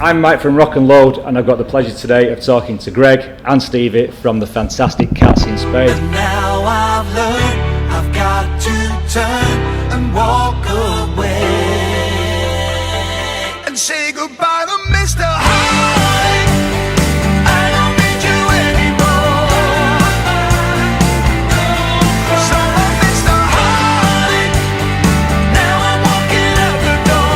I'm Mike from Rock and Load, and I've got the pleasure today of talking to Greg and Steevi from the fantastic Cats in Space. And now I've learned I've got to turn and walk away and say goodbye to Mr. Hart. I don't need you anymore. So Mr. Hart, now I'm walking out the door.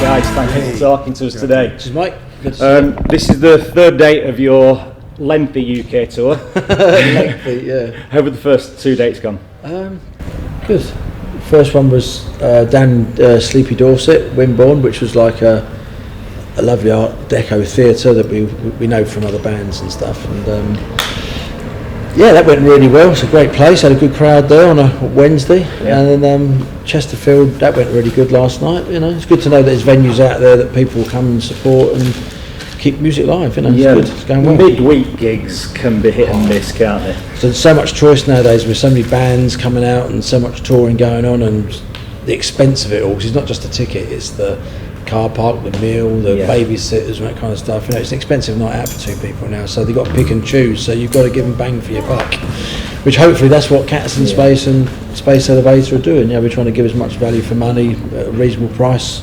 Guys, thank you for talking to us today. This is Mike. Good to see you. This is the third day of your lengthy UK tour. Lengthy, yeah. How have the first 2 dates gone? Good. First one was down Sleepy Dorset, Wimborne, which was like a lovely Art Deco theatre that we know from other bands and stuff. And yeah, that went really well. It's a great place. Had a good crowd there on a Wednesday. Yeah. And then Chesterfield, that went really good last night. You know, it's good to know that there's venues out there that people will come and support and keep music live. You know, Yeah, it's good. It's going well. midweek gigs can be hit and miss, can't they? So there's so much choice nowadays with so many bands coming out and so much touring going on, and the expense of it all, because it's not just a ticket, it's the car park, the meal, the babysitters and that kind of stuff. You know, it's an expensive night out for two people now, so they've got to pick and choose, so you've got to give them bang for your buck, which hopefully that's what Cats in Space and Space Elevator are doing. You know, we're trying to give as much value for money at a reasonable price.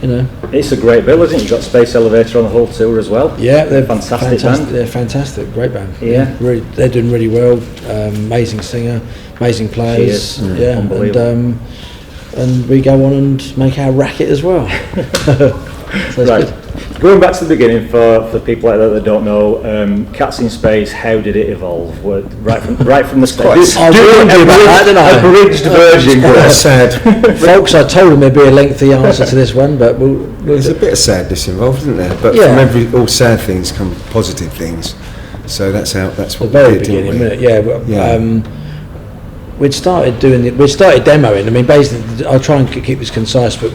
You know, It's a great bill, isn't it? You've got Space Elevator on the whole tour as well. yeah, they're Fantastic band. They're fantastic, great band. Yeah. Really, they're doing really well. Amazing singer, amazing players. She is, yeah, unbelievable. And we go on and make our racket as well. So it's Right. good. Going back to the beginning for people like that don't know, Cats in Space, how did it evolve? Right from the start. I warned you about that, didn't I? Abridged version. Quite sad. Folks, I told them there'd be a lengthy answer to this one, but we'll There's a bit of sadness involved, isn't there? But Yeah. from all sad things come positive things. So that's the what very we did, didn't beginning, we? wasn't it? Yeah. Yeah. We'd started demoing. I mean, basically, I'll try and keep this concise, but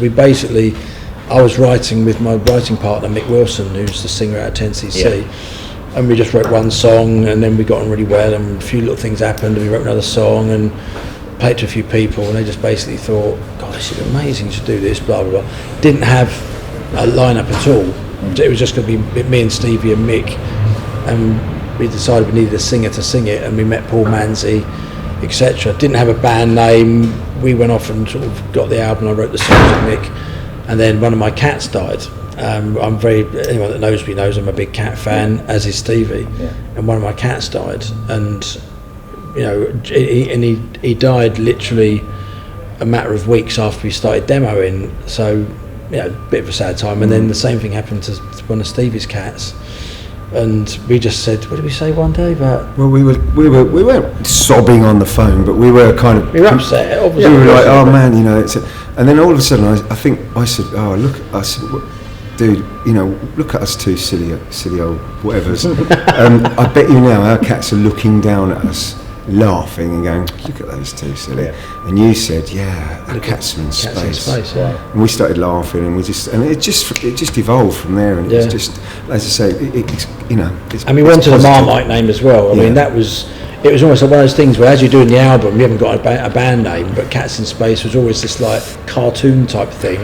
I was writing with my writing partner Mick Wilson, who's the singer out of 10cc, and we just wrote one song, and then we got on really well, and a few little things happened, and we wrote another song and played to a few people, and they just basically thought, God, this is amazing to do this, blah blah blah. Didn't have a lineup at all. It was just going to be me and Steevi and Mick, and we decided we needed a singer to sing it, and we met Paul Manzi, etc. Didn't have a band name. We went off and sort of got the album. I wrote the songs with Mick, and then one of my cats died. Anyone that knows me knows I'm a big cat fan, as is Steevi. Yeah. And one of my cats died, and you know, he died literally a matter of weeks after we started demoing. So, you know, a bit of a sad time. And then the same thing happened to one of Stevie's cats. And we just said, what did we say one day about? Well, we weren't sobbing on the phone, but we were kind of. We were upset, obviously. We were like, oh man, you know. And then all of a sudden, I said, oh look, dude, you know, look at us two silly old whatevers. I bet you now our cats are looking down at us, laughing and going, look at those two silly. Yeah. And you said, yeah, the cats are in space. Cats in Space, yeah. And we started laughing, and it just evolved from there. And it's just, as I say, it's, you know. And we wanted a positive. Marmite name as well. I mean, it was almost like one of those things where, as you're doing the album, you haven't got a band name, but Cats in Space was always this like cartoon type thing.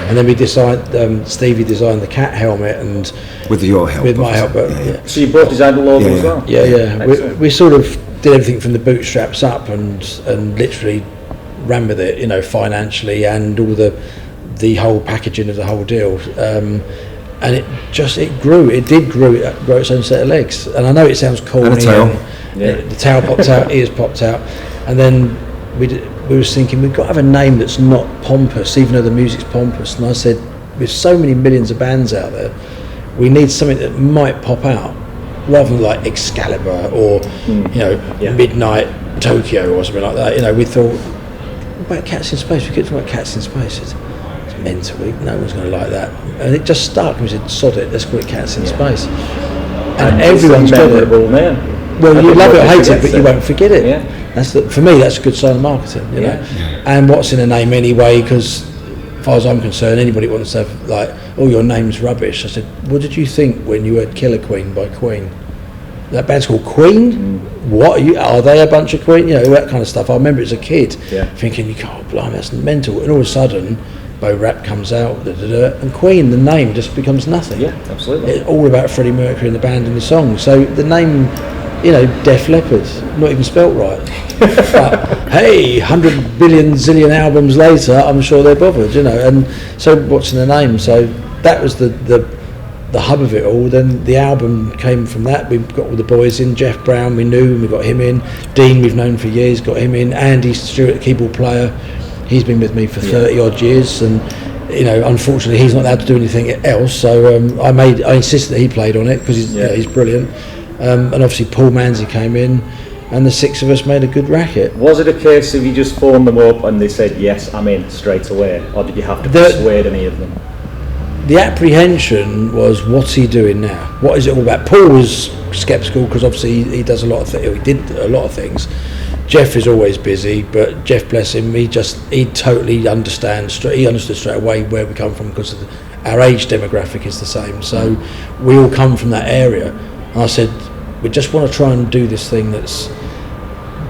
And then we decided, Steevi designed the cat helmet, and with your help, with my help. yeah. So you both designed the logo as well? Yeah. We sort of did everything from the bootstraps up, and literally ran with it, you know, financially and all the whole packaging of the whole deal. And it grew. It did grow its own set of legs. And I know it sounds corny. And a tail. The tail popped out, ears popped out, and then we was thinking we've got to have a name that's not pompous, even though the music's pompous. And I said, with so many millions of bands out there, we need something that might pop out, rather than like Excalibur or Midnight Tokyo or something like that. You know, we thought, what about Cats in Space? We could talk about Cats in Space. It's mental. No one's going to like that. And it just stuck. We said, sod it, let's call it Cats in Space. And everyone's got it. Name. Well, you love it or hate it, but you won't forget it. Yeah. For me, that's a good sign of marketing, you know. Yeah. And what's in a name anyway? Because, as far as I'm concerned, anybody wants to have like, oh, your name's rubbish. I said, what did you think when you heard Killer Queen by Queen? That band's called Queen? What are they a bunch of Queen? You know, that kind of stuff. I remember as a kid thinking, you can't, blimey, that's mental. And all of a sudden, Bo Rap comes out, and Queen, the name just becomes nothing. Yeah, absolutely. It's all about Freddie Mercury and the band and the song. So the name, Def Leppard, not even spelt right. But hey, 100 billion zillion albums later, I'm sure they're bothered, And so what's in the name? So that was the hub of it all. Then the album came from that. We got all the boys in. Jeff Brown, we knew, and we got him in. Dean, we've known for years, got him in. Andy Stewart, keyboard player. He's been with me for 30 odd years, and unfortunately he's not allowed to do anything else. So I insisted that he played on it because he's brilliant. And obviously Paul Manzi came in, and the six of us made a good racket. Was it a case of you just phoned them up and they said yes, I'm in straight away, or did you have to persuade any of them? The apprehension was, what's he doing now? What is it all about? Paul was sceptical because obviously he does a lot of things. He did a lot of things. Jeff is always busy, but Jeff, bless him, he totally understands. He understood straight away where we come from because our age demographic is the same. So we all come from that area. And I said, we just want to try and do this thing that's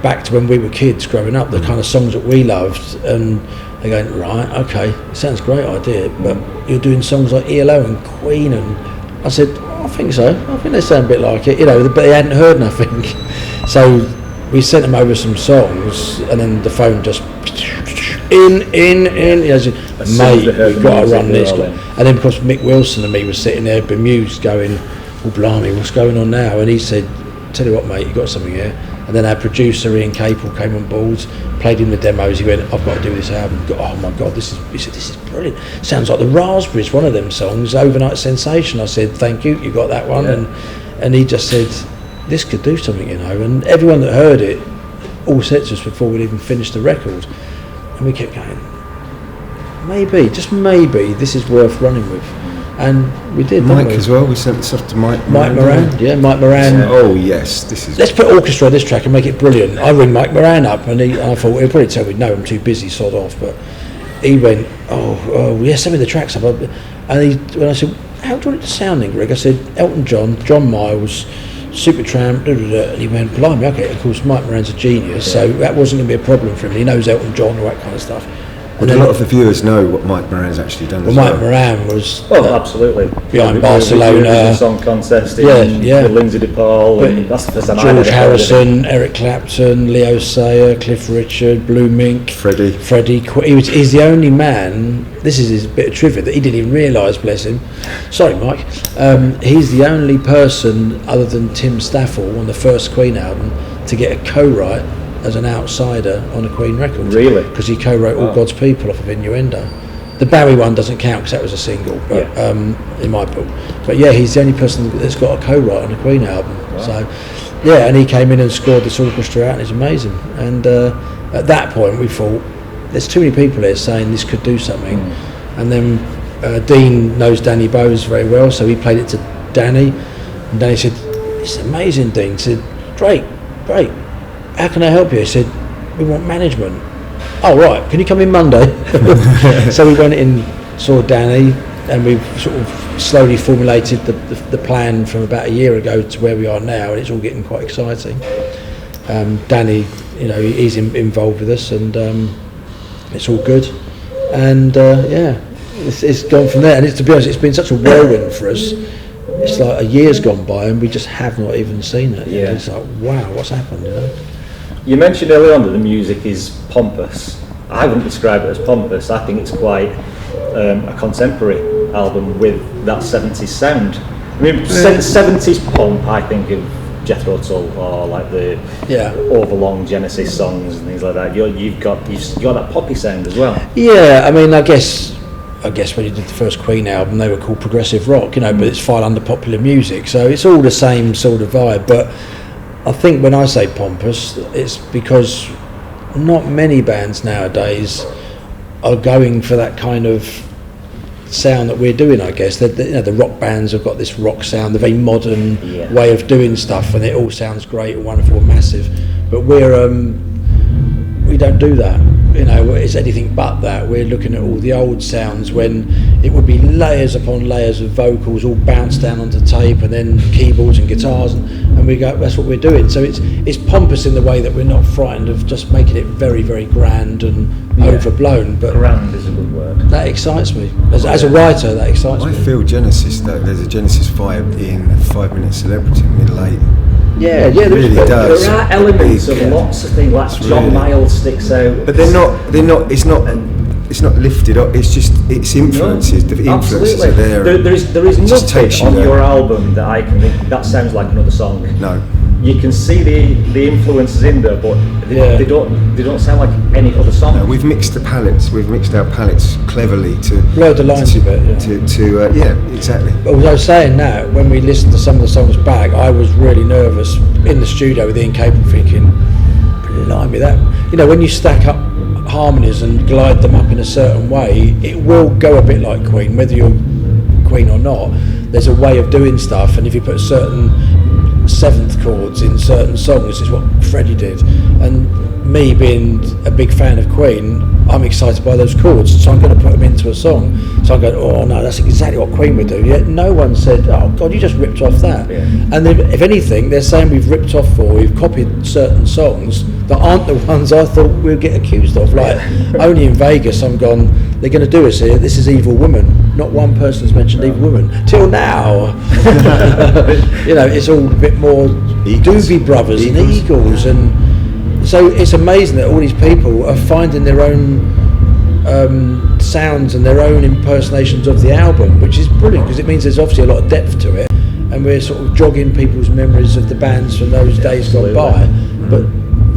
back to when we were kids growing up, the kind of songs that we loved. And they're going, right, okay, it sounds a great idea, but you're doing songs like ELO and Queen, and I said, I think so. I think they sound a bit like it, but they hadn't heard nothing. So we sent them over some songs, and then the phone just in. Mate, we've got to run this. And then because Mick Wilson and me was sitting there bemused, going, "Oh blimey, what's going on now?" And he said, "Tell you what, mate, you got something here." And then our producer Ian Capel came on board, played him the demos. He went, "I've got to do this album." Oh my God, he said, "This is brilliant. Sounds like the Raspberries, one of them songs, Overnight Sensation." I said, "Thank you, you got that one." And he just said, "This could do something, And everyone that heard it all said to us before we'd even finished the record. And we kept going, maybe, just maybe, this is worth running with. And we did. Mike as well. We sent this off to Mike Moran. Yeah, Mike Moran. Oh yes, this is. Let's put orchestra on this track and make it brilliant. I ring Mike Moran up, and I thought he'll probably tell me no, I'm too busy, sod off. But he went, oh yeah, send me the tracks up. And when I said, how do you want it to sound in, Greg? I said, Elton John, John Miles, Supertramp, and he went, blimey, okay. Of course, Mike Moran's a genius, so that wasn't going to be a problem for him. He knows Elton John, all that kind of stuff. Well, a lot of the viewers know what Mike Moran's actually done. Well, Mike Moran was absolutely behind Barcelona, the song contest in with Lindsay DePaul, and that's the first time George Harrison, Eric Clapton, Leo Sayer, Cliff Richard, Blue Mink, Freddie. He's the only man. This is his bit of trivia that he didn't even realise. Bless him. Sorry, Mike. He's the only person other than Tim Staffel on the first Queen album to get a co-write as an outsider on a Queen record. Really? Because he co-wrote All God's People off of Innuendo. The Barry one doesn't count because that was a single, but in my book. But yeah, he's the only person that's got a co-write on a Queen album. Wow. So yeah, and he came in and scored this orchestra out, and it's amazing. And at that point we thought, there's too many people here saying this could do something. And then Dean knows Danny Bowes very well, so he played it to Danny, and Danny said, "It's amazing, Dean." He said, great. How can I help you? He said, "We want management." "Oh right, can you come in Monday?" So we went in, saw Danny, and we've sort of slowly formulated the plan from about a year ago to where we are now, and it's all getting quite exciting. Danny, he's involved with us, and it's all good. And it's gone from there. And to be honest, it's been such a whirlwind for us. It's like a year's gone by, and we just have not even seen it. Yeah. It's like, wow, what's happened? You mentioned earlier on that the music is pompous. I wouldn't describe it as pompous. I think it's quite a contemporary album with that 70s sound. I mean, 70s pomp, I think of Jethro Tull or like the overlong Genesis songs and things like that. You've got that poppy sound as well. Yeah, I mean, I guess when you did the first Queen album, they were called progressive rock, but it's filed under popular music, so it's all the same sort of vibe. But I think when I say pompous, it's because not many bands nowadays are going for that kind of sound that we're doing. I guess the rock bands have got this rock sound, the very modern way of doing stuff, and it all sounds great and wonderful and massive. But we don't do that. you know, it's anything but that. We're looking at all the old sounds when it would be layers upon layers of vocals all bounced down onto tape, and then keyboards and guitars, and we go, that's what we're doing. So it's pompous in the way that we're not frightened of just making it very, very grand and overblown. But grand is a good word. that excites me. As a writer, that excites me. I feel Genesis, though, there's a Genesis vibe in 5 Minute Celebrity, middle 8. Yeah, It really does. There are elements of lots of things, like John really- Miles sticks out. But they're not. It's not lifted up. It's just its influences. The influences are there. There is It just takes nothing you on there. your album that I can think that sounds like another song. No. You can see the influences in there, but Yeah. they don't sound like any other song. No, we've mixed the palettes. We've mixed our palettes cleverly to Blurred the lines a bit, yeah. yeah, exactly. But as I was saying that, when we listened to some of the songs back, I was really nervous in the studio with Ian Capel, thinking, blimey, that, you know, when you stack up harmonies and glide them up in a certain way, it will go a bit like Queen, whether you're Queen or not. There's a way of doing stuff, and if you put certain seventh chords in certain songs, is what Freddie did. And me being a big fan of Queen, I'm excited by those chords, so I'm going to put them into a song. So I'm going, oh no, that's exactly what Queen would do. Yet no one said, oh God, you just ripped off that. Yeah. And then, if anything, they're saying we've ripped off, or we've copied certain songs that aren't the ones I thought we'd get accused of. Like, only in Vegas I'm gone, they're going to do us here, this is Evil Woman. Not one person's mentioned Evil Woman till now. You know, it's all a bit more Doobie Brothers and Eagles, and so it's amazing that all these people are finding their own sounds and their own impersonations of the album, which is brilliant, because it means there's obviously a lot of depth to it, and we're sort of jogging people's memories of the bands from those days gone by, but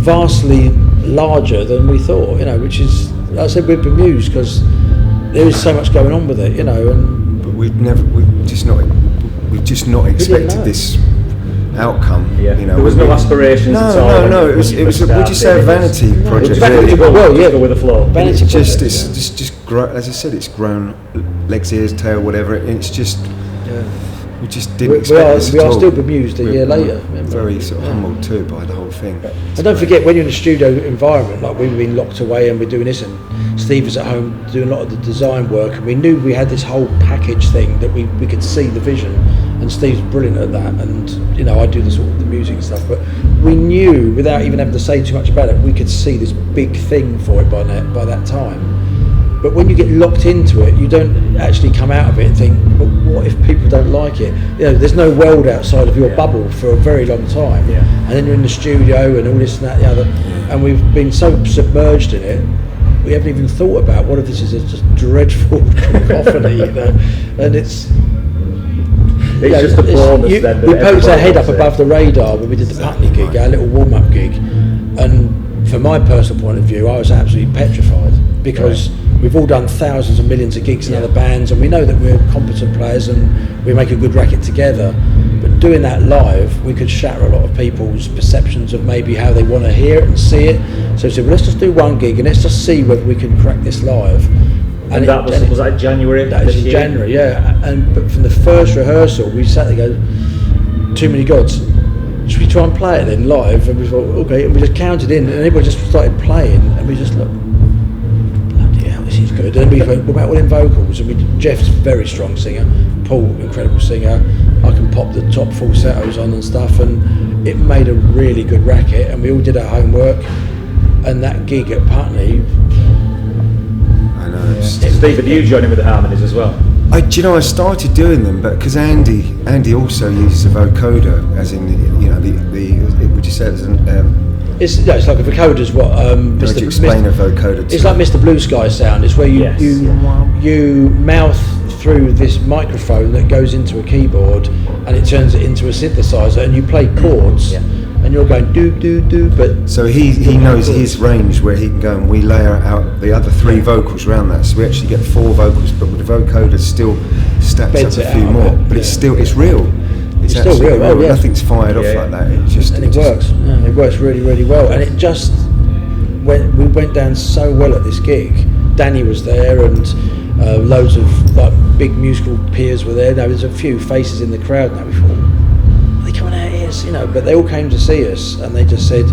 vastly larger than we thought, you know, which is, like I said, we're bemused because there is so much going on with it, you know. And But we've just not expected know. this outcome. Yeah. You know, There was no aspirations at all. No. It was. Would you say a vanity project? Exactly. Really. Well, yeah. Go with the flow. Vanity It's just, project, it's just grown. As I said, it's grown legs, ears, tail, whatever. It's just. We just didn't expect this we at are all. still bemused a year later. We're very sort of humbled too by the whole thing. And don't forget, when you're in a studio environment, like we've been locked away and we're doing this, and Steve was at home doing a lot of the design work, and we knew we had this whole package thing that we could see the vision, and Steve's brilliant at that, and you know, I do the sort of the music and stuff, but we knew, without even having to say too much about it, we could see this big thing for it by that time. But when you get locked into it, you don't actually come out of it and think, but what if people don't like it? You know, there's no world outside of your bubble for a very long time. Yeah. And then you're in the studio and all this and that, the other, and we've been so submerged in it, we haven't even thought about what if this is a just dreadful cacophony, you know? And it's just a bonus then that we poked our everybody head up loves it. above the radar when we did the Putney gig, our little warm-up gig, and from my personal point of view, I was absolutely petrified, because we've all done thousands and millions of gigs in other bands, and we know that we're competent players and we make a good racket together, but doing that live, we could shatter a lot of people's perceptions of maybe how they want to hear it and see it. So we said, well, let's just do one gig and let's just see whether we can crack this live. And that was that January? That was this in year? January, yeah. But from the first rehearsal, we sat there and go, too many gods. Should we try and play it then live? And we thought, okay, and we just counted in, and everybody just started playing, and we just looked, bloody hell, this is good. And then we went, what about all in vocals? And Jeff's a very strong singer, Paul, incredible singer. I can pop the top falsettos on and stuff, and it made a really good racket, and we all did our homework, and that gig at Putney. I know. Steve, did you join in with the harmonies as well? Do you know, I started doing them, but because Andy also uses a vocoder, as in would you say it was an It's like a vocoder's what would you explain a vocoder to it's like Mr. Blue Sky sound. It's where you mouth through this microphone that goes into a keyboard, and it turns it into a synthesizer, and you play chords, and you're going do do do. But So he knows his range where he can go, and we layer out the other three vocals around that. So we actually get 4 vocals, but with the vocoder still stacks Beds up it a few out a more. bit, But it's still it's real. It's still actually real, oh, yeah. Nothing's fired off like that. It just and it works. Yeah, it works really, really well. And it just we went down so well at this gig. Danny was there, and loads of like big musical peers were there. There was a few faces in the crowd now. We thought, are they coming out here? You know, but they all came to see us, and they just said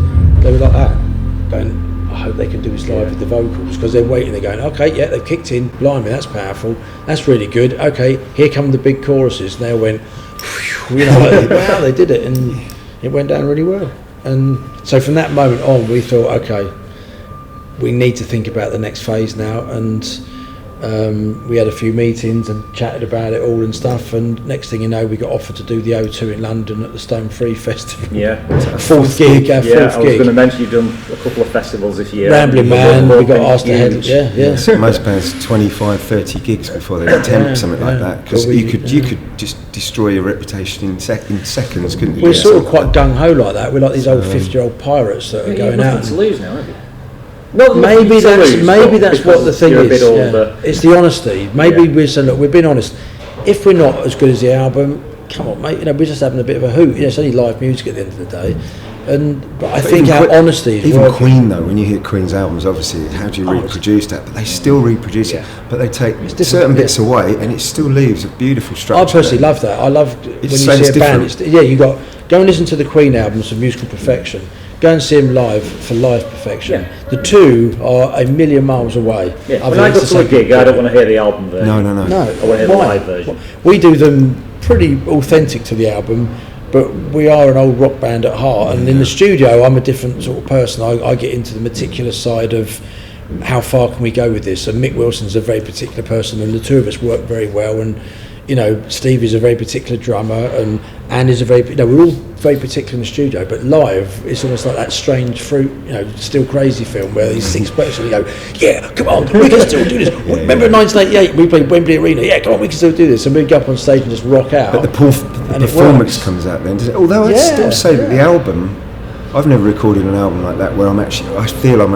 they were like that, going, I hope they can do this live with the vocals, because they're waiting, they're going, okay, yeah, they've kicked in, blimey, that's powerful, that's really good, okay, here come the big choruses, and they all went, you know, like, wow, they did it, and it went down really well. And so from that moment on, we thought, okay, we need to think about the next phase now, and we had a few meetings and chatted about it all and stuff, and next thing you know, we got offered to do the O2 in London at the Stone Free Festival. Yeah. Fourth gig, our Yeah, fourth I was gig. going to mention you've done a couple of festivals this year. Rambling Man, we got asked to head, Huge. yeah. So most bands 25, 30 gigs before they attempt something like that, because But you could just destroy your reputation in seconds, couldn't you? We're sort of quite gung-ho like that. We're like these old 50-year-old pirates that are going You've out. nothing to and- lose now, have you? No, Maybe that's what the thing you're is. a bit older. It's the honesty. Maybe we're saying, look, we've been honest. If we're not as good as the album, come on, mate. You know, we're just having a bit of a hoot. You know, it's only live music at the end of the day. But I think our honesty is even working. Queen though, when you hear Queen's albums, obviously, how do you reproduce that? But they still reproduce it. But they take different, certain bits away, and it still leaves a beautiful structure. I personally love that. I love when you sounds see a band. different. You got go and listen to the Queen albums for musical perfection. Go and see them live for live perfection. Yeah. The two are a million miles away. Yeah. I When think I it's go the to a same- gig, I don't want to hear the album version. No. No, I want to hear the why? live version. We do them pretty authentic to the album, but we are an old rock band at heart, and in the studio I'm a different sort of person. I get into the meticulous side of how far can we go with this, and Mick Wilson's a very particular person, and the two of us work very well, and you know, Steevi's a very particular drummer, and Anne is a very, you know, we're all very particular in the studio, but live it's almost like that Strange Fruit, you know, Still Crazy film where these things personally go, yeah, come on, we can still do this. Remember in 1988 we played Wembley Arena, yeah, come on, we can still do this, and we go up on stage and just rock out. But the And it performance works. comes out then, does it? Although I'd still say that the album, I've never recorded an album like that where I feel I'm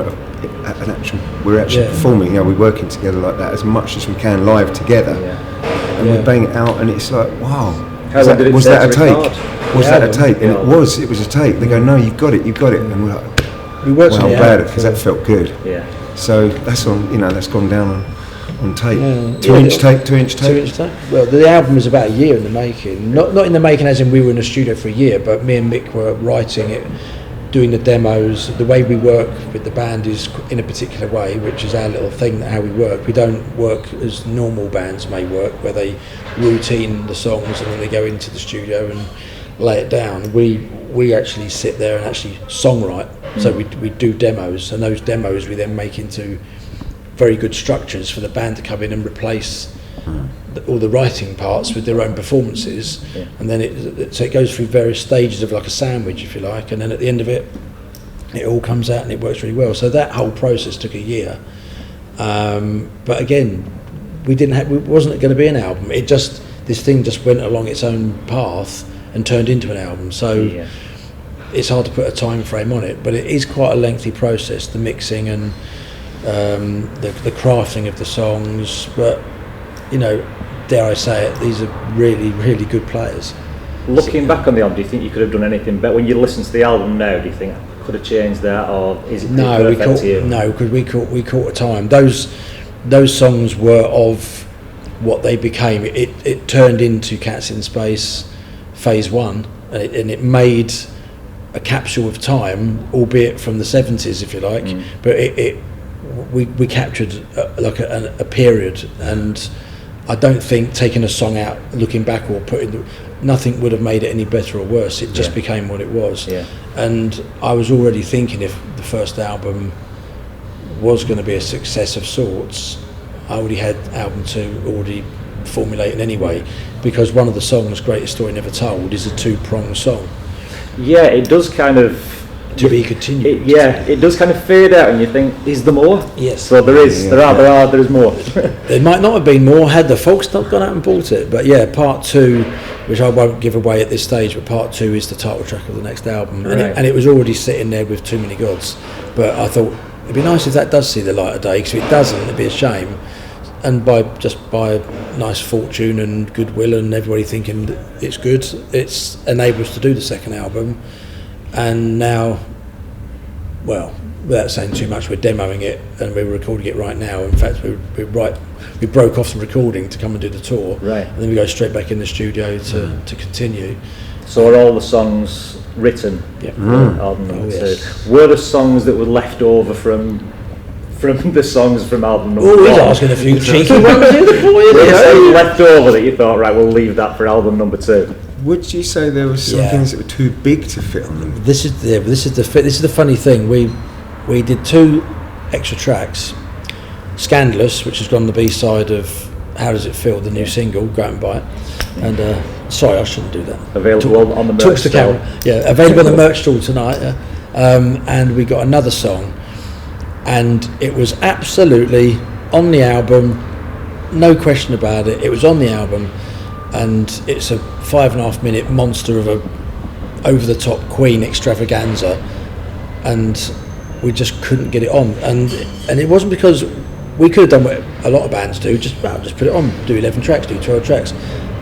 we're actually performing, you know, we're working together like that as much as we can live together. And we bang it out, and it's like, wow, was that a take? Was that a take? And it was a take. They go, no, you've got it, and we're like, We worked well, on I'm it glad out, because that felt good. Yeah. So that's on, you know, that's gone down on tape. Yeah. Two inch tape. 2 inch tape. Well, the album was about a year in the making. Not in the making as in we were in the studio for a year, but me and Mick were writing it, doing the demos. The way we work with the band is in a particular way, which is our little thing, how we work. We don't work as normal bands may work, where they routine the songs and then they go into the studio and lay it down. We actually sit there and actually songwrite. So we do demos, and those demos we then make into very good structures for the band to come in and replace all the writing parts with their own performances, and then so it goes through various stages of like a sandwich, if you like, and then at the end of it all comes out and it works really well. So that whole process took a year, but again it wasn't going to be an album. This thing just went along its own path and turned into an album. So it's hard to put a time frame on it, but it is quite a lengthy process, the mixing and the crafting of the songs. But you know, dare I say it, these are really, really good players. Looking back on the album, do you think you could have done anything better? When you listen to the album now, do you think I could have changed that, or is it perfect to you? No, because we caught a time. Those songs were of what they became. It turned into Cats in Space Phase 1, and it made a capsule of time, albeit from the 70s, if you like. But we captured like a period, and I don't think taking a song out, looking back or nothing would have made it any better or worse. It just became what it was. And I was already thinking if the first album was going to be a success of sorts, I already had album 2 already formulated anyway, because one of the songs, Greatest Story Never Told, is a 2-pronged song. Yeah, it does kind of To be continued. it does kind of fade out, and you think, is there more? Yes. So there is. There is more. There might not have been more had the folks not gone out and bought it. But yeah, part 2, which I won't give away at this stage, but part 2 is the title track of the next album. Right. And it was already sitting there with Too Many Gods. But I thought it'd be nice if that does see the light of day, because if it doesn't, it'd be a shame. And by nice fortune and goodwill and everybody thinking that it's good, it's enabled us to do the second album. And now, well, without saying too much, we're demoing it and we're recording it right now. In fact, we broke off the recording to come and do the tour, Right. and then we go straight back in the studio to continue. So are all the songs written? Yeah. for album number two. Yes. Were there songs that were left over from the songs from album number Oh, he's one? asking a few cheeky ones here, the boy. Were there songs left over that you thought, right, we'll leave that for album number two? Would you say there were some Yeah. things that were too big to fit on them? This is the funny thing. We did 2 extra tracks. Scandalous, which has gone on the B-side of How Does It Feel, the new single, go out and buy it. And sorry, I shouldn't do that. Available on the merch Talks to store. camera. Yeah, available on the merch store tonight. Yeah. And we got another song, and it was absolutely on the album, no question about it. It was on the album, and it's a 5.5 minute monster of a over-the-top Queen extravaganza, and we just couldn't get it on. And it wasn't because we could have done what a lot of bands do, just put it on, do 11 tracks, do 12 tracks.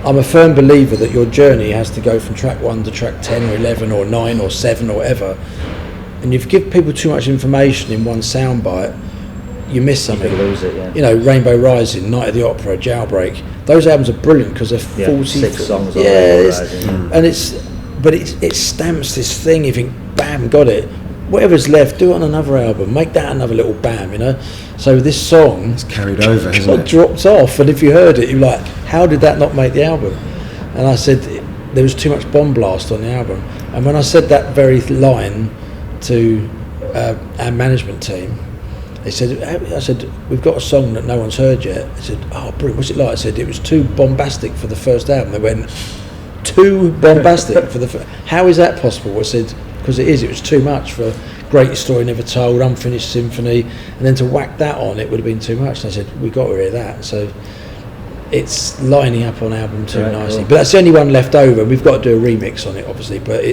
I'm a firm believer that your journey has to go from track 1 to track 10 or 11 or 9 or 7 or whatever. And if you give people too much information in one soundbite, you miss You something. could lose it, yeah. You know, Rainbow Rising, Night of the Opera, Jailbreak. Those albums are brilliant because they're 40. 6 songs on Yeah, Rainbow it's, Rising. and it stamps this thing. You think, bam, got it. Whatever's left, do it on another album. Make that another little bam, you know. So this song It's carried over, got hasn't it? dropped off, and if you heard it, you're like, how did that not make the album? And I said there was too much bomb blast on the album. And when I said that very line to our management team, they said, I said, we've got a song that no one's heard yet. I said, oh, brilliant, what's it like? I said, it was too bombastic for the first album. They went, too bombastic for the first. How is that possible? I said, because it was too much for Greatest Story Never Told, Unfinished Symphony, and then to whack that on, it would have been too much. And I said, we got to hear that. So it's lining up on album 2 Right, nicely. cool. But that's the only one left over. We've got to do a remix on it, obviously, but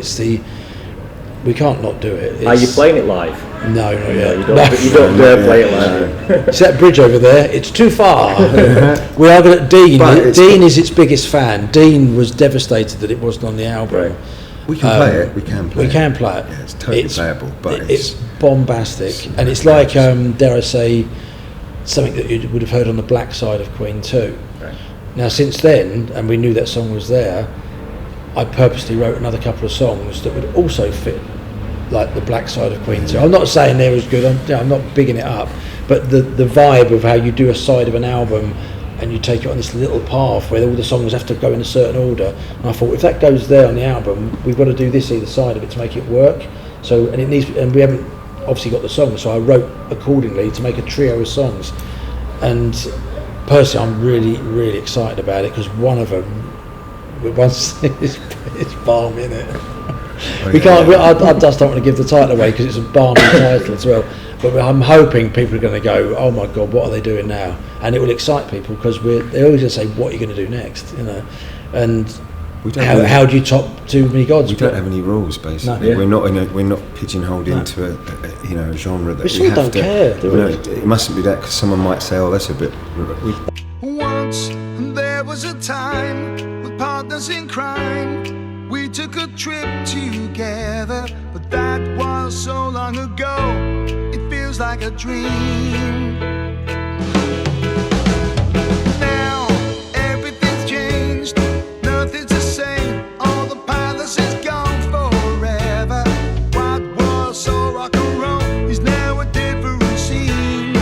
we can't not do it. Are you playing it live? No, not No, yet. you No. don't dare play it live. See that bridge over there? It's too far. We are going to Dean. But it's- Dean is its biggest fan. Dean was devastated that it wasn't on the album. Right. We can play it. We can play We it. can play it. Yeah, it's totally playable, but it's bombastic, and it's like dare I say, something that you would have heard on the Black Side of Queen too. Right. Now since then, and we knew that song was there, I purposely wrote another couple of songs that would also fit like the Black Side of Queen too. I'm not saying they're as good. I'm not bigging it up, but the vibe of how you do a side of an album and you take it on this little path where all the songs have to go in a certain order. And I thought, if that goes there on the album, we've got to do this either side of it to make it work. So, and it needs, and we haven't obviously got the songs, so I wrote accordingly to make a trio of songs. And personally, I'm really, really excited about it because one of them, it's balmy, isn't it? We can't. I just don't want to give the title away because it's a balmy title as well. But I'm hoping people are going to go, oh my God, what are they doing now? And it will excite people because they always just say, what are you going to do next? You know, and We don't how do you top Too Many Gods? We don't have any rules, basically. No. Yeah. We're not pigeonholed into a genre that We sort of have don't to. care, do we? It mustn't be that because someone might say, "Oh, that's a bit." Once there was a time with partners in crime. We took a trip together, but that was so long ago. It feels like a dream. Now everything's changed, nothing's the same. All the palace is gone forever. What was so rock and roll is now a different scene.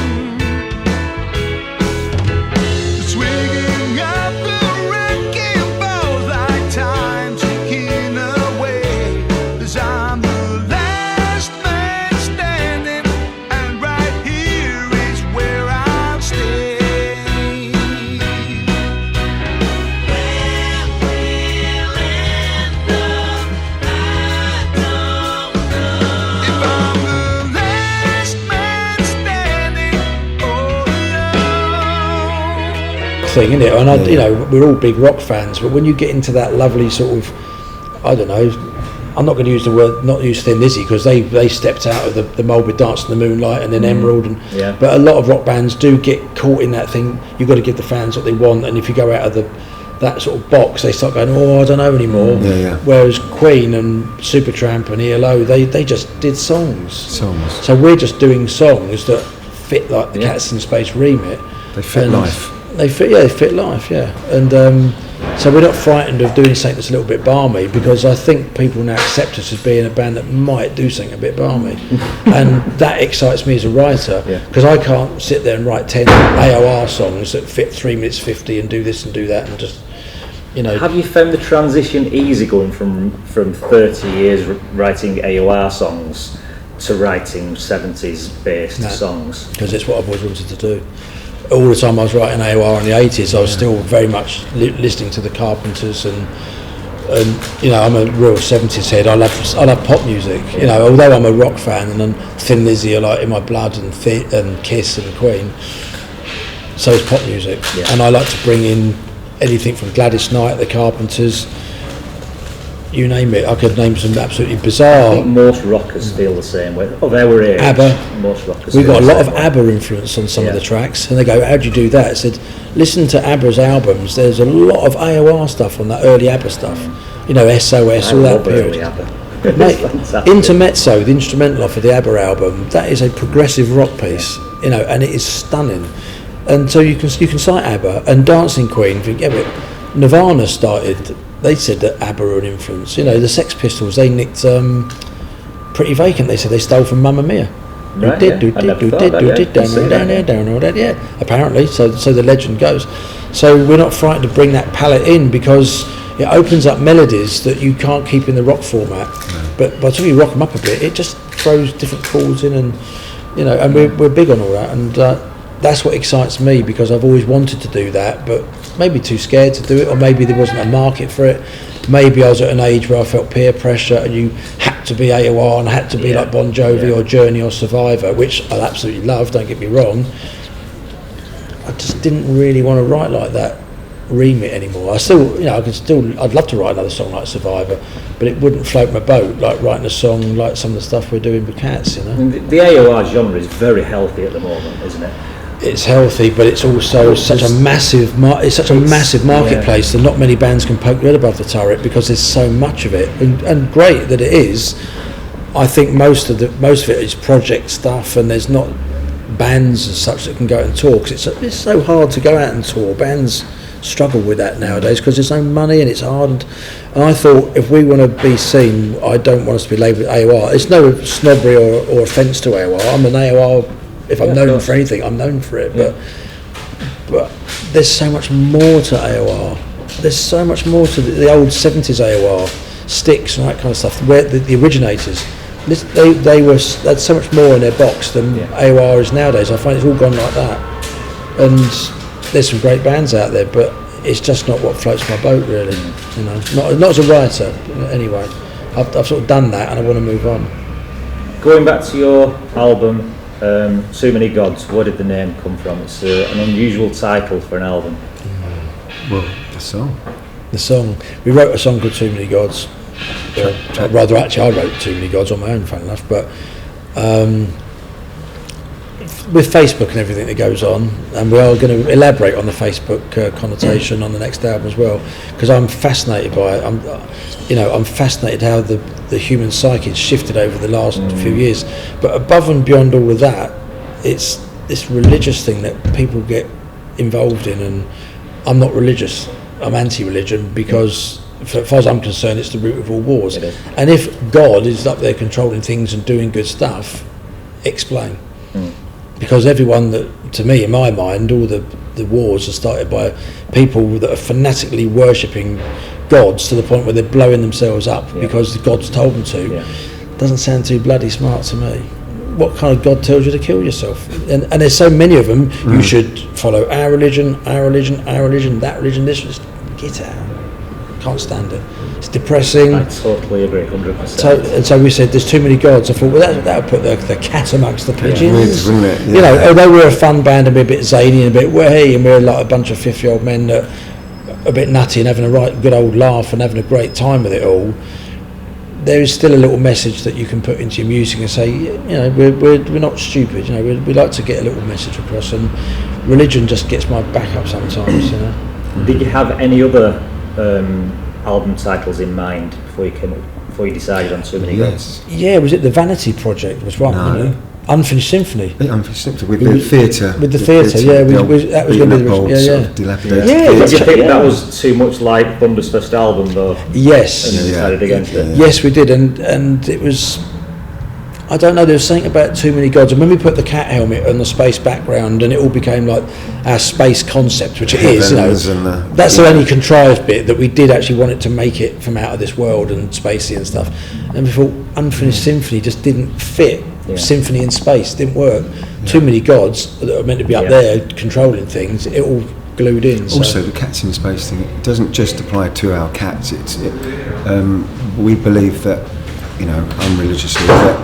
Swinging up the wrecking balls like time ticking away. 'Cause I'm the last man standing, and right here is where I'll stay. Where we'll end up, I don't know. If I'm the last man standing all alone. Thing, isn't it? And you know, we're all big rock fans, but when you get into that lovely sort of, I don't know, I'm not going to use the word, not use Thin Lizzy because they stepped out of the mould with Dance in the Moonlight and then Emerald, and Yeah. but a lot of rock bands do get caught in that thing. You've got to give the fans what they want, and if you go out of that sort of box, they start going, oh, I don't know anymore. Yeah, yeah. Whereas Queen and Supertramp and ELO, they just did songs. So we're just doing songs that fit like the Yeah. Cats in Space remit. They fit And life. They fit life, yeah. And So we're not frightened of doing something that's a little bit balmy, because I think people now accept us as being a band that might do something a bit balmy, and that excites me as a writer, because I can't sit there and write 10 AOR songs that fit 3 minutes 50 and do this and do that and just, you know. Have you found the transition easy going from 30 years writing AOR songs to writing 70s based songs? Because it's what I've always wanted to do. All the time I was writing AOR in the 80s, I was still very much listening to the Carpenters, and you know, I'm a real 70s head. I love pop music. You know, although I'm a rock fan, and Thin Lizzy are like in my blood, and Kiss and Queen. So is pop music, and I like to bring in anything from Gladys Knight, the Carpenters. You name it. I could name some absolutely bizarre. I think most rockers feel the same way. Of our age, ABBA. Most rockers. We've got a lot of ABBA influence on some of the tracks, and they go, "How do you do that?" I said, "Listen to ABBA's albums. There's a lot of AOR stuff on that early ABBA stuff. You know, SOS, all that period." Mate, Intermezzo, the instrumental off of the ABBA album, that is a progressive rock piece. You know, and it is stunning. And so you can cite ABBA and Dancing Queen. If you get it, Nirvana started. They said that ABBA were an influence. You know, the Sex Pistols, they nicked Pretty Vacant. They said they stole from Mamma Mia. Right, Apparently, so the legend goes. So we're not frightened to bring that palette in, because it opens up melodies that you can't keep in the rock format. But by the time you rock them up a bit, it just throws different chords in, and you know, and we're big on all that, and that's what excites me, because I've always wanted to do that, but maybe too scared to do it, or maybe there wasn't a market for it. Maybe I was at an age where I felt peer pressure, and you had to be AOR and had to be like Bon Jovi or Journey or Survivor, which I absolutely love, don't get me wrong. I just didn't really want to write like that remit anymore. I still, you know, I'd love to write another song like Survivor, but it wouldn't float my boat like writing a song like some of the stuff we're doing with Cats, you know. The AOR genre is very healthy at the moment, isn't it? It's healthy, but it's also such a massive marketplace that not many bands can poke their head above the turret, because there's so much of it, and great that it is. I think most of it is project stuff, and there's not bands as such that can go out and tour, because it's so hard to go out and tour. Bands struggle with that nowadays because there's no money, and it's hard. And I thought, if we want to be seen, I don't want us to be labelled AOR. It's no snobbery or offence to AOR. I'm an AOR. If I'm known for anything, I'm known for it. But there's so much more to AOR. There's so much more to the old 70s AOR, Styx and that kind of stuff. Where the originators, they had so much more in their box than AOR is nowadays. I find it's all gone like that. And there's some great bands out there, but it's just not what floats my boat, really. You know, not as a writer anyway. I've sort of done that, and I want to move on. Going back to your album, Too Many Gods, where did the name come from? It's an unusual title for an album. Well, the song. We wrote a song called Too Many Gods. Rather, actually, I wrote Too Many Gods on my own, fun enough. But with Facebook and everything that goes on, and we are going to elaborate on the Facebook connotation on the next album as well, because I'm fascinated by it. I'm fascinated how the human psyche has shifted over the last few years. But above and beyond all of that, it's this religious thing that people get involved in, and I'm not religious. I'm anti-religion, because as far as I'm concerned, it's the root of all wars. And if God is up there controlling things and doing good stuff, explain. Because everyone that, to me, in my mind, all the wars are started by people that are fanatically worshipping gods to the point where they're blowing themselves up because the gods told them to. Doesn't sound too bloody smart to me. What kind of God tells you to kill yourself? And there's so many of them. You should follow our religion, that religion, this. Just get out. Can't stand it. It's depressing. I totally agree, 100%. And so we said, there's too many gods. I thought, well, that would put the cat amongst the pigeons. Wouldn't it? You know, although we're a fun band and we're a bit zany and a bit way, and we're like a bunch of 50-year-old men that are a bit nutty and having a right good old laugh and having a great time with it all, there is still a little message that you can put into your music and say, you know, we're not stupid. You know, we like to get a little message across, and religion just gets my back up sometimes. You know. Did you have any other album titles in mind before you decided on Too Many Gods? Yeah, was it the Vanity Project was one? No. Unfinished Symphony. With the theatre. With the theatre, yeah. That was going to be the old, sort of dilapidated Did you theatre. think that was too much like Thunder's first album, though? Yes. And you decided against it? Yes, we did, and it was. I don't know. There was something about Too Many Gods, and when we put the cat helmet on the space background, and it all became like our space concept, which it is. That's the only contrived bit that we did actually want it to make it from out of this world and spacey and stuff. And we thought Unfinished Symphony just didn't fit. Symphony in space didn't work. Too Many Gods that are meant to be up there controlling things. It all glued in. Also, the Cats in Space thing, it doesn't just apply to our cats. We believe that, unreligiously, that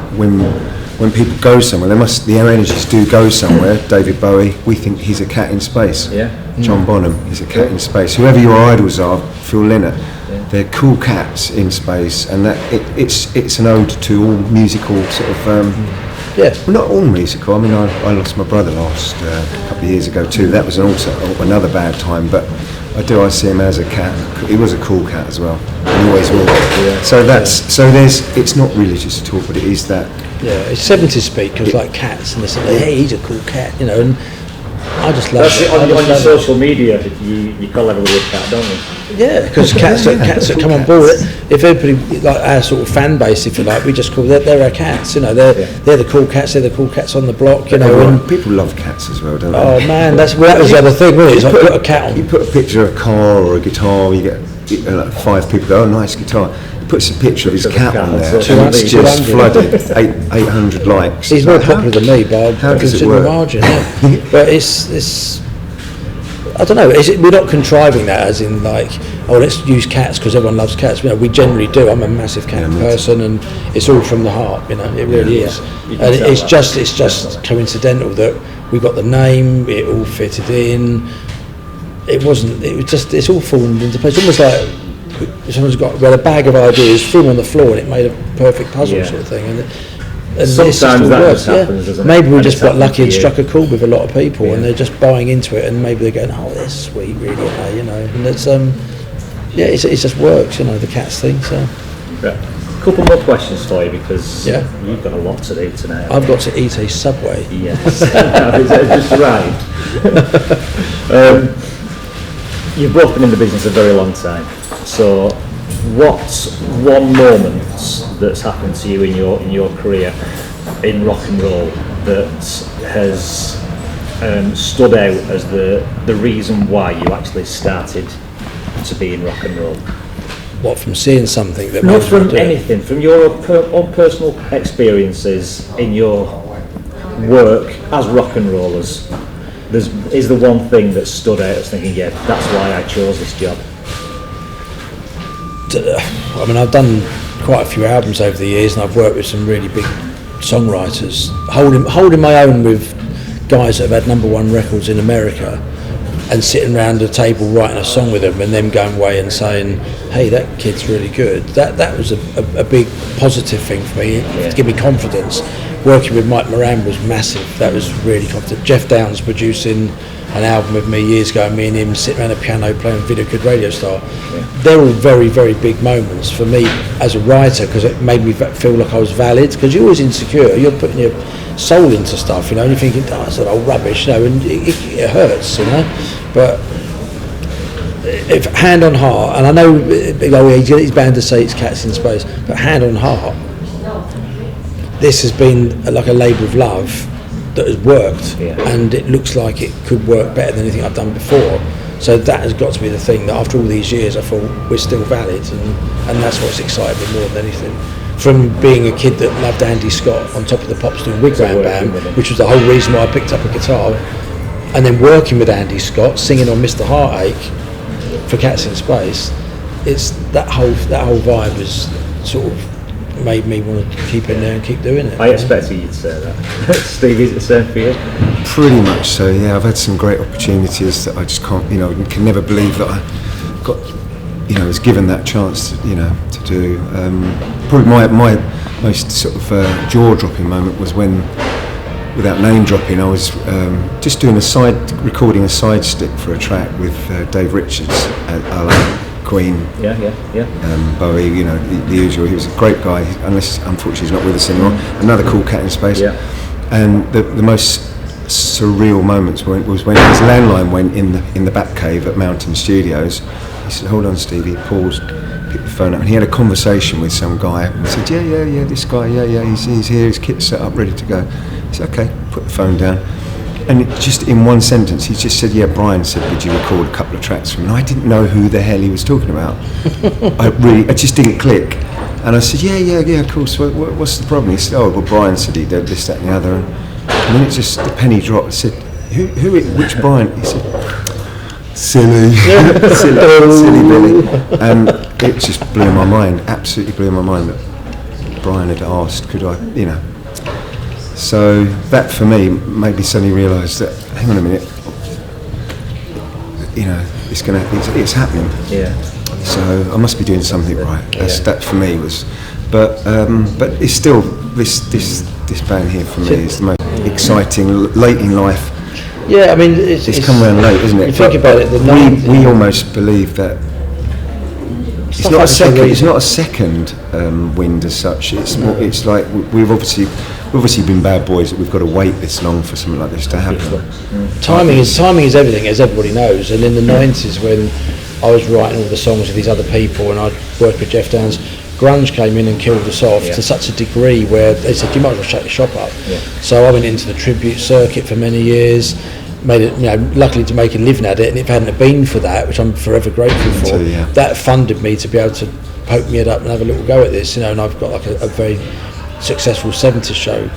when people go somewhere, the energies do go somewhere. David Bowie, we think he's a cat in space. John Bonham, he's a cat in space. Whoever your idols are, Phil Lynott, they're cool cats in space, and that it's an ode to all musical sort of. Well, not all musical. I mean, I lost my brother last couple of years ago too. That was also another bad time, but I see him as a cat. He was a cool cat as well. He always will. It's not religious at all, but it is that. Yeah, it's 70s speak, because like cats, and they say, hey, he's a cool cat, and I just love it. On your social media, you call everybody a cat, don't you? Yeah, because cats that come on board. If everybody, like our sort of fan base, if you like, we just call they're our cats. They're the cool cats. They're the cool cats on the block. And people love cats as well, don't they? Oh man, that was the other thing, wasn't it? It's like put a cat on. You put a picture of a car or a guitar, you get like 5 people go, oh, nice guitar. He puts a picture of his cat on there, and it's just flooded. 800 likes. He's more popular than me by a considerable margin. But it's. I don't know. We're not contriving that as in like, oh, let's use cats because everyone loves cats. We generally do. I'm a massive cat person, and it's all from the heart. It really is. And it's just coincidental that we got the name. It all fitted in. It wasn't. It was just. It's all fallen into place. Almost like someone's got a bag of ideas, threw them on the floor, and it made a perfect puzzle sort of thing. And sometimes that just happens, doesn't it? Maybe we just got lucky and struck a chord with a lot of people, and they're just buying into it, and maybe they're going, "Oh, that's sweet, really," And it's it just works, the cats thing. So, couple more questions for you because you've got a lot to do tonight. I've got to eat a Subway. Yes, it's just arrived. You've both been in the business a very long time, so. What's one moment that's happened to you in your career in rock and roll that has stood out as the reason why you actually started to be in rock and roll? What, from seeing something that? Not from anything, from your own personal experiences in your work as rock and rollers. Is the one thing that stood out as thinking, that's why I chose this job? I mean, I've done quite a few albums over the years, and I've worked with some really big songwriters, holding my own with guys that have had #1 records in America, and sitting around a table writing a song with them, and them going away and saying, "Hey, that kid's really good." That was a big positive thing for me to give me confidence. Working with Mike Moran was massive. That was really confident. Jeff Downs producing an album with me years ago, me and him sitting around a piano playing Video Good Radio Star. They're all very, very big moments for me as a writer, because it made me feel like I was valid, because you're always insecure, you're putting your soul into stuff, and you're thinking, oh, that's old rubbish, and it hurts, but if hand on heart, and I know he's bound to say it's Cats in Space, but hand on heart, this has been like a labour of love that has worked, and it looks like it could work better than anything I've done before. So that has got to be the thing, that after all these years I thought we're still valid, and that's what's excited me more than anything. From being a kid that loved Andy Scott on top of the Pops doing Wigwam Band, which was the whole reason why I picked up a guitar, and then working with Andy Scott, singing on Mr. Heartache for Cats in Space, it's that whole vibe has sort of made me want to keep in there and keep doing it. I expected you to say that. Steve, is it the same for you? Pretty much so, yeah. I've had some great opportunities that I just can't, can never believe that I got, was given that chance, to do. Probably my most sort of jaw-dropping moment was when, without name dropping, I was just recording a side stick for a track with Dave Richards at Queen, Bowie, the usual. He was a great guy, unless unfortunately he's not with us anymore. Another cool cat in space. And the most surreal moments was when his landline went in the back cave at Mountain Studios. He said, "Hold on, Steevi." He paused, picked the phone up, and he had a conversation with some guy. And said, "Yeah, this guy, he's here, his kit's set up, ready to go." He said, "Okay," put the phone down. And just in one sentence, he just said, "Yeah, Brian said, would you record a couple of tracks for me?" And I didn't know who the hell he was talking about. I just didn't click. And I said, yeah, of course. What's the problem? He said, "Oh, well, Brian said he did this, that, and the other." And then the penny dropped. I said, which Brian? He said, "Silly, silly Billy." And it just blew my mind, absolutely blew my mind that Brian had asked, could I, So that for me made me suddenly realise that, hang on a minute, it's happening. Yeah. So I must be doing something right. That for me was, but it's still this band here for me is the most exciting late in life. Yeah, I mean it's come around late, isn't it? You think about it. We almost believe that it's not a second wind as such. It's more, it's like we've obviously been bad boys that we've got to wait this long for something like this to happen. Timing is everything, as everybody knows. And in the 90s, when I was writing all the songs with these other people and I'd worked with Jeff Downs, grunge came in and killed us off to such a degree where they said, "You might as well shut your shop up." So I went into the tribute circuit for many years, made it, luckily to make a living at it, and if it hadn't have been for that, which I'm forever grateful for, that funded me to be able to poke my head up and have a little go at this, and I've got like a very successful 70s show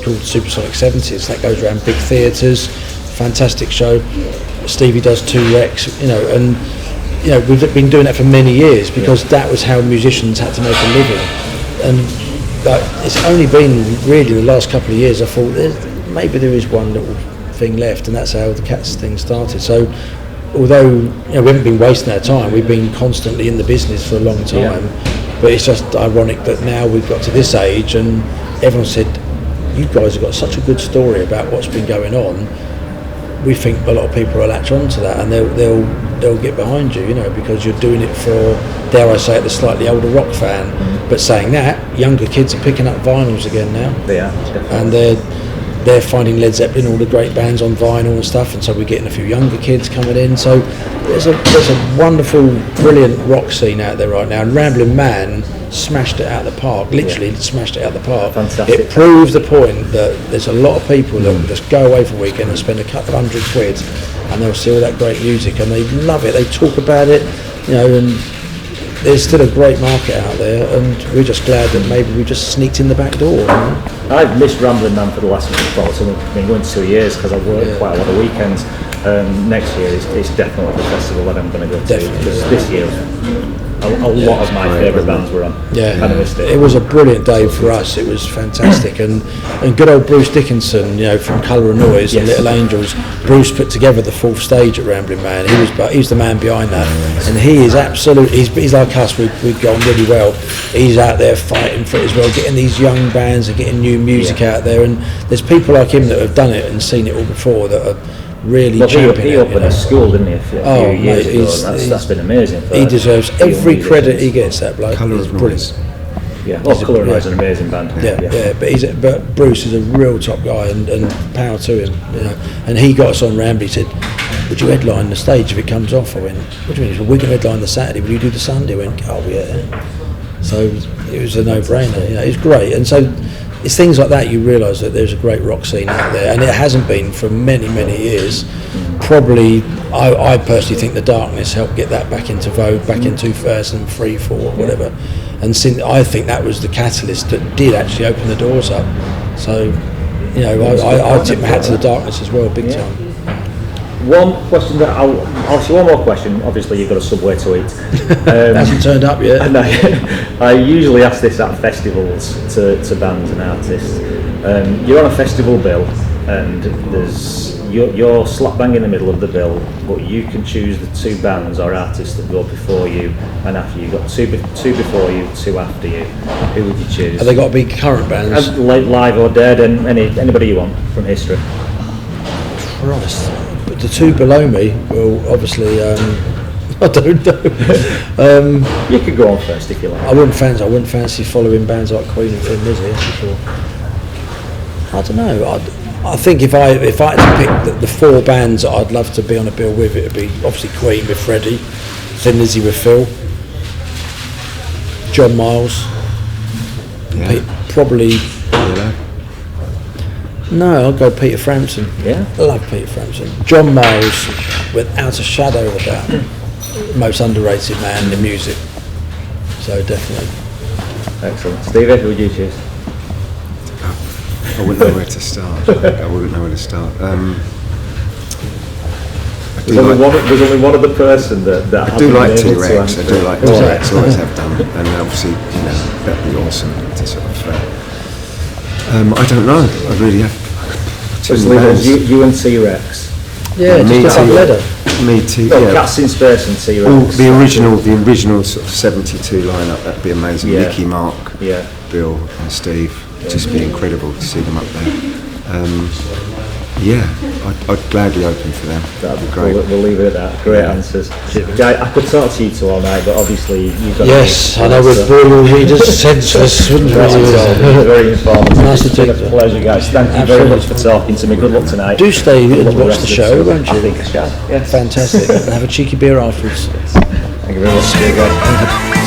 called Supersonic 70s that goes around big theatres, fantastic show. Steevi does 2 recs, and we've been doing that for many years because that was how musicians had to make a living. And it's only been really the last couple of years I thought maybe there is one little thing left, and that's how the Cats thing started. So although we haven't been wasting our time, we've been constantly in the business for a long time, but it's just ironic that now we've got to this age and everyone said, "You guys have got such a good story about what's been going on." We think a lot of people will latch on to that and they'll get behind you, because you're doing it for, dare I say it, the slightly older rock fan. But saying that, younger kids are picking up vinyls again now. They are, definitely. And they're finding Led Zeppelin, all the great bands on vinyl and stuff, and so we're getting a few younger kids coming in. So there's a wonderful, brilliant rock scene out there right now, and Ramblin' Man smashed it out of the park, literally smashed it out of the park. Fantastic. It proves the point that there's a lot of people that will just go away for a weekend and spend a couple of £100 and they'll see all that great music and they love it, they talk about it, and there's still a great market out there, and we're just glad that maybe we just sneaked in the back door. I've missed Ramblin' Man for the last I've been going 2 years because I've worked quite a lot of weekends. Next year it's definitely the festival that I'm going to go to, because this year a lot of my favourite bands were on. And I missed it. It was a brilliant day for us. It was fantastic, and good old Bruce Dickinson, from Colour and Noise and Little Angels. Bruce put together the 4th stage at Ramblin' Man. He was the man behind that, and he is absolutely. He's like us. We've gone really well. He's out there fighting for it as well, getting these young bands and getting new music out there. And there's people like him that have done it and seen it all before that are really championing. He opened a school, didn't he, a few years ago, and that's been amazing. He deserves every credit he gets. That bloke. Colour of Noise. Colour of Noise is an amazing band. But Bruce is a real top guy, and power to him. And he got us on Ramblin'. He said, "Would you headline the stage if it comes off?" I went, "What do you mean?" He said, "We're going to headline the Saturday. Will you do the Sunday?" I went, "Oh yeah." So it was a no-brainer. It's great, and so. It's things like that you realise that there's a great rock scene out there, and it hasn't been for many, many years. Probably, I personally think the Darkness helped get that back into vogue back in 2003, 4, whatever. And I think that was the catalyst that did actually open the doors up. So, I tip my hat to the Darkness as well, big time. One question that I'll ask you, one more question. Obviously, you've got a Subway to eat. Hasn't turned up yet. And I usually ask this at festivals to bands and artists. You're on a festival bill, and you're slap bang in the middle of the bill, but you can choose the 2 bands or artists that go before you and after you. You've got two before you, 2 after you. Who would you choose? Have they got to be current bands? Live or dead, and anybody you want from history. Christ. The 2 below me will obviously, I don't know. You could go on first if you like. I wouldn't fancy following bands like Queen and Thin Lizzy, that's for sure. I don't know. I think if I had to pick the 4 bands that I'd love to be on a bill with, it'd be obviously Queen with Freddie, Thin Lizzy with Phil, John Miles, probably. No, I'll go Peter Frampton. Yeah, I love Peter Frampton. John Miles, without a shadow of a doubt, most underrated man in the music. So definitely. Excellent. Steevi, who would you choose? I wouldn't know where to start. There's only one other person that I do like T-Rex. I do like T-Rex. Always have done, and obviously, that'd be awesome to sort of. I don't know. I really have. You and T-Rex. Yeah, me just too. leather. Me too. No, Yeah. Cats in Space and T-Rex. Well, the original sort of 72 lineup. That'd be amazing. Yeah. Nicky, Mark, Yeah. Bill, and Steve. Just be incredible to see them up there. I'd gladly open for them. That'd be great. We'll leave it at that. Great answers. Guy, I could talk to you two all night, but obviously you've got. Yes, I know we'd bore your readers senseless, wouldn't we? Very informative. Nice to It's been a take- pleasure, guys. Thank you very much for talking to me. Good luck tonight. Do stay Good luck and with watch rest the of show, tour. won't you? I think I shall. Yes. Fantastic. And have a cheeky beer afterwards. Thank you very much. See you guys.